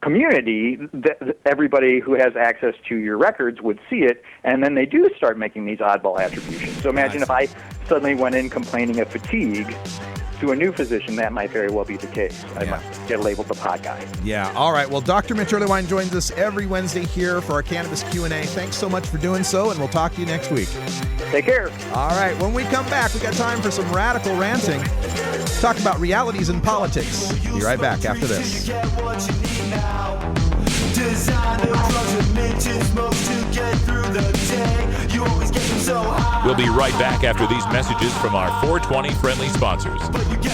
community, everybody who has access to your records would see it, and then they do start making these oddball attributions. So imagine if I suddenly went in complaining of fatigue to a new physician, that might very well be the case. I might get labeled the pot guy. Yeah. All right. Well, Dr. Mitch Earlywine joins us every Wednesday here for our Cannabis Q&A. Thanks so much for doing so, and we'll talk to you next week. Take care. All right. When we come back, we got time for some radical ranting. Talk about realities in politics. Be right back after this. We'll be right back after these messages from our 420 friendly sponsors.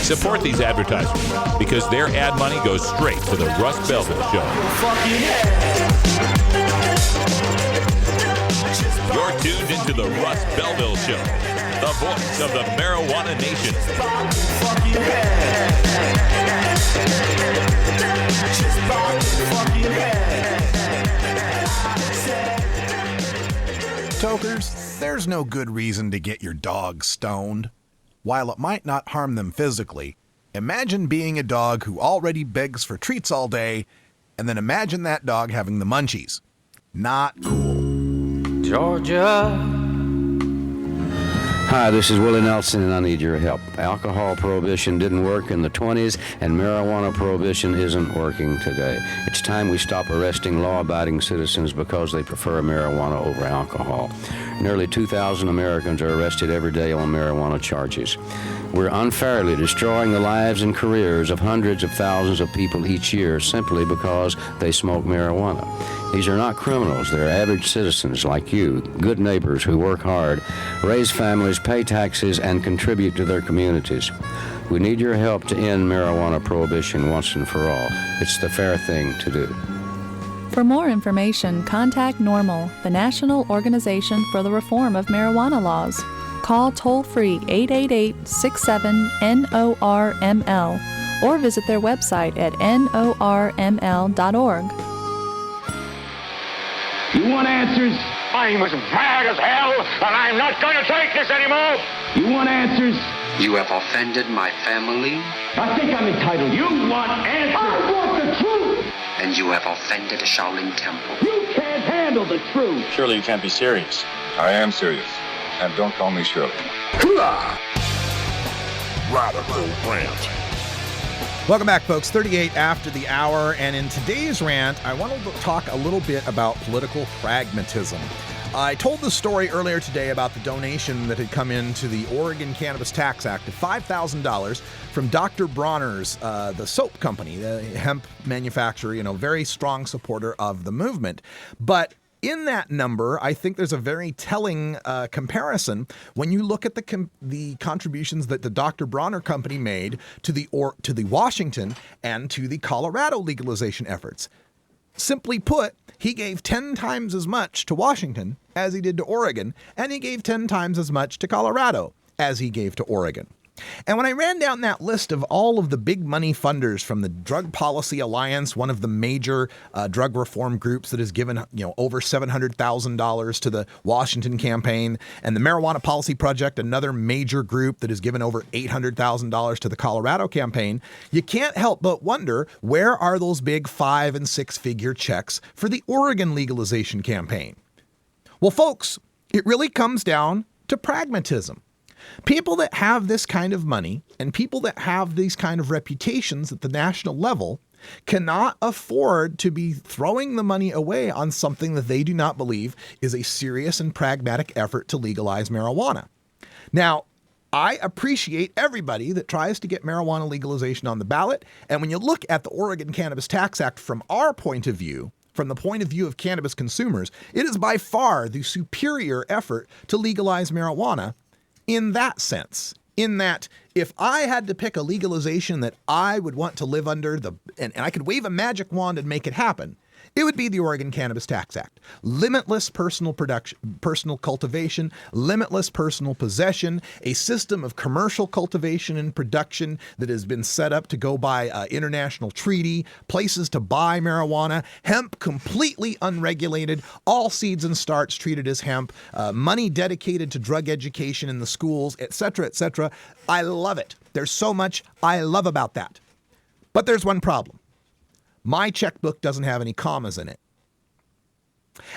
Support these advertisers because their ad money goes straight to the Russ Belville Show. You're tuned into the Russ Belville Show, the voice of the marijuana nation. Tokers, there's no good reason to get your dog stoned. While it might not harm them physically, imagine being a dog who already begs for treats all day, and then imagine that dog having the munchies. Not cool. Georgia. Hi, this is Willie Nelson, and I need your help. Alcohol prohibition didn't work in the 20s, and marijuana prohibition isn't working today. It's time we stop arresting law-abiding citizens because they prefer marijuana over alcohol. Nearly 2,000 Americans are arrested every day on marijuana charges. We're unfairly destroying the lives and careers of hundreds of thousands of people each year simply because they smoke marijuana. These are not criminals. They're average citizens like you, good neighbors who work hard, raise families, pay taxes, and contribute to their communities. We need your help to end marijuana prohibition once and for all. It's the fair thing to do. For more information, contact NORML, the National Organization for the Reform of Marijuana Laws. Call toll-free 888-67-NORML or visit their website at norml.org. You want answers? I'm as mad as hell, and I'm not going to take this anymore. You want answers? You have offended my family. I think I'm entitled. You want answers? I want the truth. And you have offended a Shaolin temple. You can't handle the truth. Surely you can't be serious. I am serious. And don't call me Shirley. Radical rant. Welcome back, folks. 38 after the hour, and in today's rant, I want to talk a little bit about political pragmatism. I told the story earlier today about the donation that had come into the Oregon Cannabis Tax Act of $5,000 from Dr. Bronner's, the soap company, the hemp manufacturer, very strong supporter of the movement. But in that number, I think there's a very telling comparison when you look at the contributions that the Dr. Bronner company made to the Washington and to the Colorado legalization efforts. Simply put, he gave 10 times as much to Washington as he did to Oregon, and he gave 10 times as much to Colorado as he gave to Oregon. And when I ran down that list of all of the big money funders from the Drug Policy Alliance, one of the major drug reform groups that has given over $700,000 to the Washington campaign, and the Marijuana Policy Project, another major group that has given over $800,000 to the Colorado campaign, you can't help but wonder, where are those big 5- and 6-figure checks for the Oregon legalization campaign? Well, folks, it really comes down to pragmatism. People that have this kind of money and people that have these kind of reputations at the national level cannot afford to be throwing the money away on something that they do not believe is a serious and pragmatic effort to legalize marijuana. Now, I appreciate everybody that tries to get marijuana legalization on the ballot. And when you look at the Oregon Cannabis Tax Act from our point of view, from the point of view of cannabis consumers, it is by far the superior effort to legalize marijuana. In that sense, in that if I had to pick a legalization that I would want to live under and I could wave a magic wand and make it happen, It would be the Oregon Cannabis Tax Act. Limitless personal production, personal cultivation, limitless personal possession, a system of commercial cultivation and production that has been set up to go by international treaty, places to buy marijuana, hemp completely unregulated, all seeds and starts treated as hemp, money dedicated to drug education in the schools, etc., etc. I love it. There's so much I love about that. But there's one problem. My checkbook doesn't have any commas in it.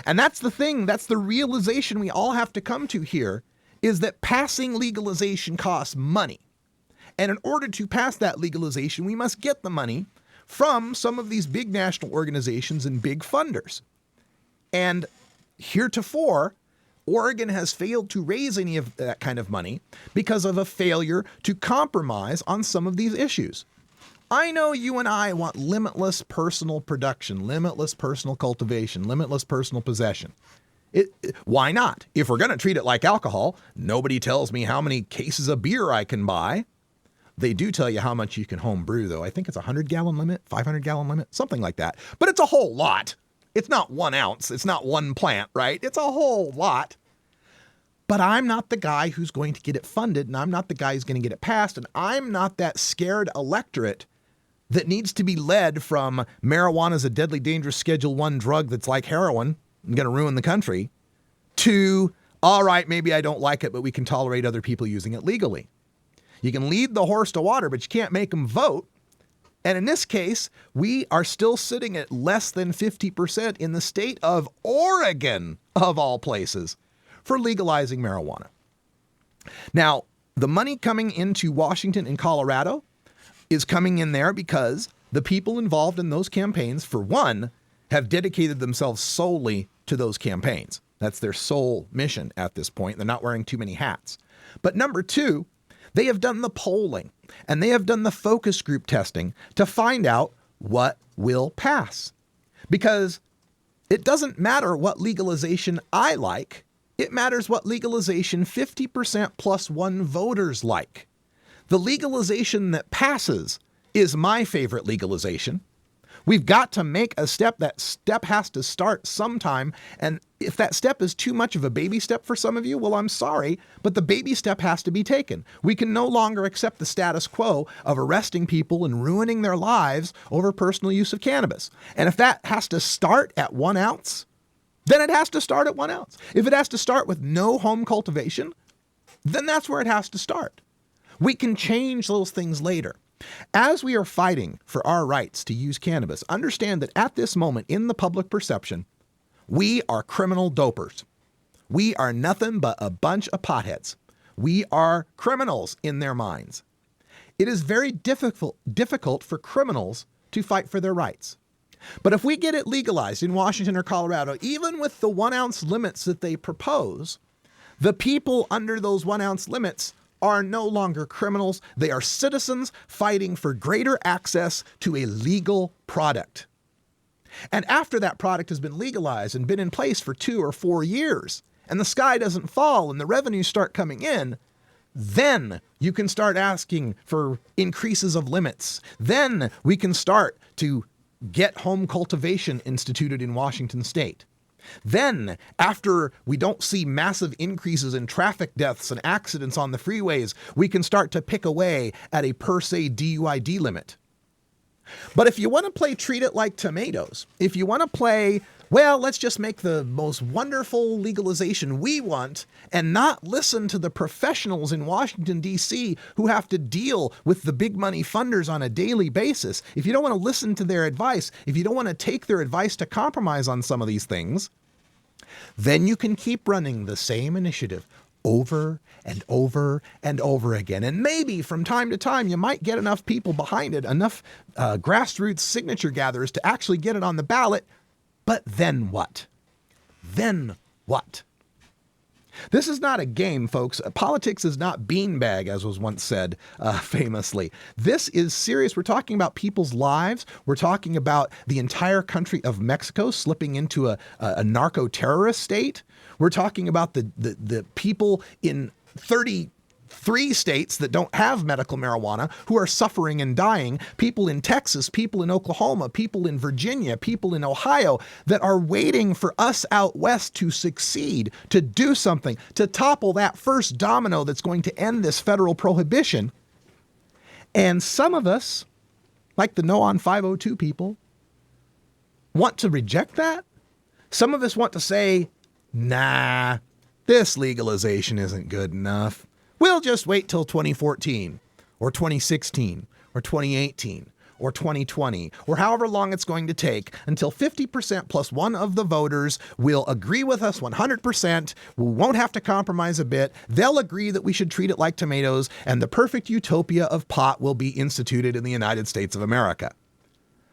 And that's the thing, that's the realization we all have to come to here, is that passing legalization costs money. And in order to pass that legalization, we must get the money from some of these big national organizations and big funders. And heretofore, Oregon has failed to raise any of that kind of money because of a failure to compromise on some of these issues. I know you and I want limitless personal production, limitless personal cultivation, limitless personal possession. Why not? If we're going to treat it like alcohol, nobody tells me how many cases of beer I can buy. They do tell you how much you can home brew, though. I think it's a 100-gallon limit, 500-gallon limit, something like that. But it's a whole lot. It's not 1 ounce. It's not one plant, right? It's a whole lot. But I'm not the guy who's going to get it funded, and I'm not the guy who's going to get it passed, and I'm not that scared electorate that needs to be led from marijuana is a deadly dangerous Schedule I drug that's like heroin and going to ruin the country to, all right, maybe I don't like it, but we can tolerate other people using it legally. You can lead the horse to water, but you can't make them vote. And in this case, we are still sitting at less than 50% in the state of Oregon, of all places, for legalizing marijuana. Now, the money coming into Washington and Colorado is coming in there because the people involved in those campaigns, for one, have dedicated themselves solely to those campaigns. That's their sole mission at this point. They're not wearing too many hats. But number two, they have done the polling and they have done the focus group testing to find out what will pass. Because it doesn't matter what legalization I like. It matters what legalization 50% plus one voters like. The legalization that passes is my favorite legalization. We've got to make a step. That step has to start sometime. And if that step is too much of a baby step for some of you, well, I'm sorry, but the baby step has to be taken. We can no longer accept the status quo of arresting people and ruining their lives over personal use of cannabis. And if that has to start at 1 ounce, then it has to start at 1 ounce. If it has to start with no home cultivation, then that's where it has to start. We can change those things later. As we are fighting for our rights to use cannabis, understand that at this moment in the public perception, we are criminal dopers. We are nothing but a bunch of potheads. We are criminals in their minds. It is very difficult for criminals to fight for their rights. But if we get it legalized in Washington or Colorado, even with the 1 ounce limits that they propose, the people under those 1 ounce limits are no longer criminals. They are citizens fighting for greater access to a legal product. And after that product has been legalized and been in place for 2 or 4 years, and the sky doesn't fall and the revenues start coming in, then you can start asking for increases of limits. Then we can start to get home cultivation instituted in Washington state. Then, after we don't see massive increases in traffic deaths and accidents on the freeways, we can start to pick away at a per se DUID limit. But if you want to treat it like tomatoes, if you want to play, well, let's just make the most wonderful legalization we want and not listen to the professionals in Washington, D.C. who have to deal with the big money funders on a daily basis. If you don't want to listen to their advice, if you don't want to take their advice to compromise on some of these things, then you can keep running the same initiative over and over and over again. And maybe from time to time, you might get enough people behind it, enough grassroots signature gatherers to actually get it on the ballot. But then what? Then what? This is not a game, folks. Politics is not beanbag, as was once said famously. This is serious. We're talking about people's lives. We're talking about the entire country of Mexico slipping into a narco-terrorist state. We're talking about the people in 30 3 states that don't have medical marijuana who are suffering and dying, people in Texas, people in Oklahoma, people in Virginia, people in Ohio that are waiting for us out west to succeed, to do something, to topple that first domino that's going to end this federal prohibition. And some of us, like the No on 502 people, want to reject that. Some of us want to say, nah, this legalization isn't good enough. We'll just wait till 2014 or 2016 or 2018 or 2020 or however long it's going to take until 50% plus one of the voters will agree with us 100%. We won't have to compromise a bit. They'll agree that we should treat it like tomatoes, and the perfect utopia of pot will be instituted in the United States of America.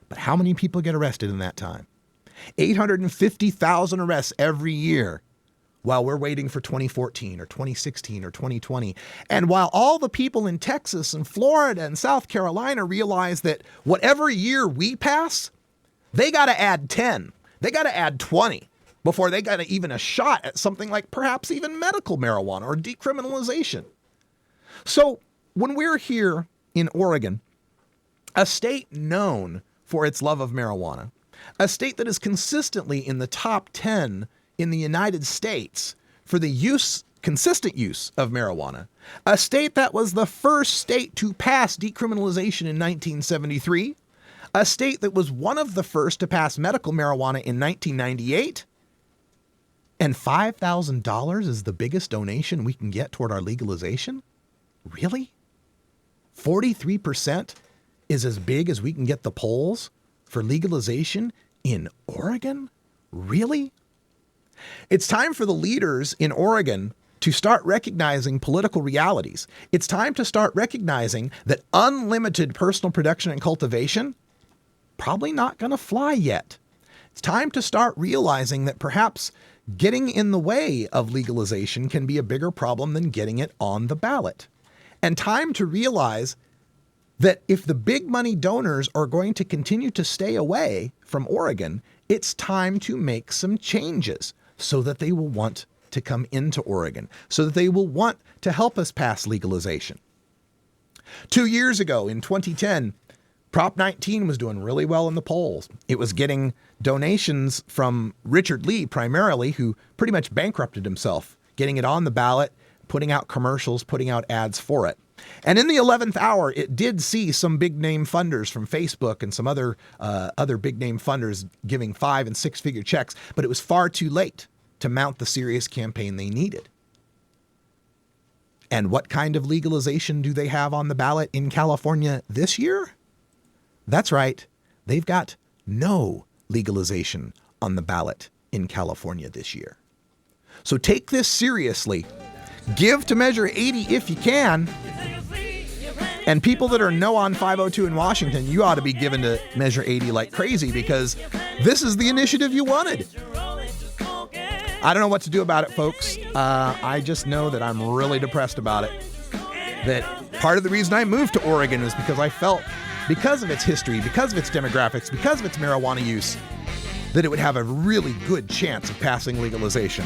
But how many people get arrested in that time? 850,000 arrests every year while we're waiting for 2014 or 2016 or 2020. And while all the people in Texas and Florida and South Carolina realize that whatever year we pass, they got to add 10, they got to add 20 before they got even a shot at something like perhaps even medical marijuana or decriminalization. So when we're here in Oregon, a state known for its love of marijuana, a state that is consistently in the top 10 in the United States for the consistent use of marijuana, a state that was the first state to pass decriminalization in 1973, a state that was one of the first to pass medical marijuana in 1998, and $5,000 is the biggest donation we can get toward our legalization? Really? 43% is as big as we can get the polls for legalization in Oregon? Really? It's time for the leaders in Oregon to start recognizing political realities. It's time to start recognizing that unlimited personal production and cultivation probably not going to fly yet. It's time to start realizing that perhaps getting in the way of legalization can be a bigger problem than getting it on the ballot. And time to realize that if the big money donors are going to continue to stay away from Oregon, it's time to make some changes so that they will want to come into Oregon, so that they will want to help us pass legalization. 2 years ago, in 2010, Prop 19 was doing really well in the polls. It was getting donations from Richard Lee primarily, who pretty much bankrupted himself, getting it on the ballot, putting out commercials, putting out ads for it. And in the 11th hour, it did see some big name funders from Facebook and some other big name funders giving 5- and 6-figure checks, but it was far too late to mount the serious campaign they needed. And what kind of legalization do they have on the ballot in California this year? That's right. They've got no legalization on the ballot in California this year. So take this seriously. Give to Measure 80 if you can. And people that are no on 502 in Washington, you ought to be given to Measure 80 like crazy, because this is the initiative you wanted. I don't know what to do about it, folks. I just know that I'm really depressed about it. That part of the reason I moved to Oregon is because I felt, because of its history, because of its demographics, because of its marijuana use, that it would have a really good chance of passing legalization.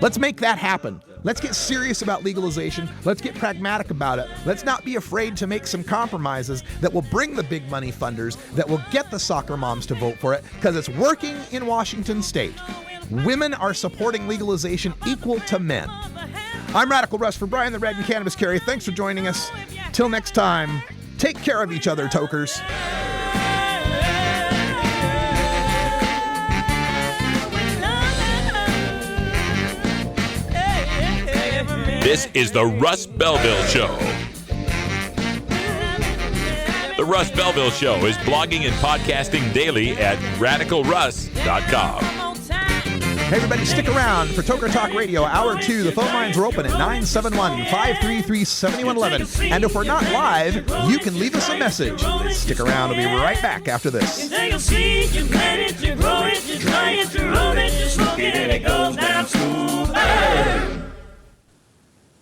Let's make that happen. Let's get serious about legalization. Let's get pragmatic about it. Let's not be afraid to make some compromises that will bring the big money funders, that will get the soccer moms to vote for it, because it's working in Washington State. Women are supporting legalization equal to men. I'm Radical Russ for Brian the Red and Cannabis Carry. Thanks for joining us. Till next time, take care of each other, tokers. This is the Russ Belville Show. The Russ Belville Show is blogging and podcasting daily at radicalruss.com. Hey, everybody, stick around for Toker Talk Radio, Hour 2. The phone lines are open at 971-533-7111. And if we're not live, you can leave us a message. Stick around. We'll be right back after this. You take a seed, you plant it, you grow it, you dry it, you roll it, you smoke it, and it goes down smooth.